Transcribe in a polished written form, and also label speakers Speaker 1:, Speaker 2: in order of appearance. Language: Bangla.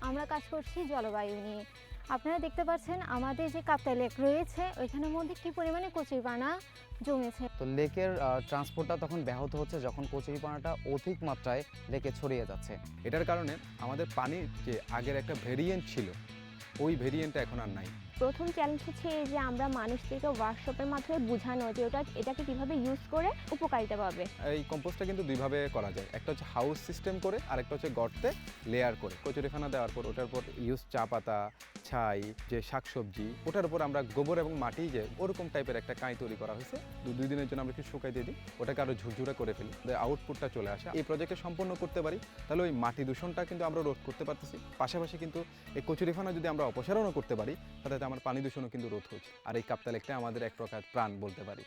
Speaker 1: আমরা কাজ করছি জলবায়ু নিয়ে। আপনারা দেখতে পাচ্ছেন আমাদের যে কাপ্তাই লেক রয়েছে ওইখানের মধ্যে কি পরিমাণে কচুরিপানা জমেছে।
Speaker 2: তো লেকের ট্রান্সপোর্টটা তখন ব্যাহত হচ্ছে যখন কচুরিপানাটা অধিক মাত্রায় লেকে ছড়িয়ে যাচ্ছে।
Speaker 3: এটার কারণে আমাদের পানির যে আগের একটা ভেরিয়েন্ট ছিল, ওই ভেরিয়েন্টটা এখন আর নাই।
Speaker 4: প্রথম চ্যালেঞ্জ হচ্ছে এই যে আমরা মানুষদেরকে ওয়ার্কশপের মাধ্যমে বোঝানো যে এটাকে কিভাবে ইউজ করে উপকারিতা পাবে।
Speaker 3: এই কম্পোস্টটা কিন্তু দুইভাবে করা যায়, একটা হচ্ছে হাউস সিস্টেম করে, আর একটা হচ্ছে গর্তে লেয়ার করে কচুরিপানা দেওয়ার পর ওটার উপর ইউজ চা পাতা, ছাই, যে শাকসবজি, ওটার উপর আমরা গোবর এবং মাটি যে ওরকম টাইপের একটা কাঁই তৈরি করা হয়েছে। 2 দিনের জন্য আমরা একটু শুকাই দিয়ে দিই, ওটাকে আরও ঝুরঝুরে করে ফেলি, আউটপুটটা চলে আসে। এই প্রজেক্টে সম্পন্ন করতে পারি তাহলে ওই মাটি দূষণটা কিন্তু আমরা রোধ করতে পারতেছি। পাশাপাশি কিন্তু এই কচুরিপানা যদি আমরা অপসারণও করতে পারি তাহলে আমার পানি দূষণও কিন্তু রোধ হচ্ছে। আর এই কাপ্তাই লেকটা আমাদের এক প্রকার প্রাণ বলতে পারি।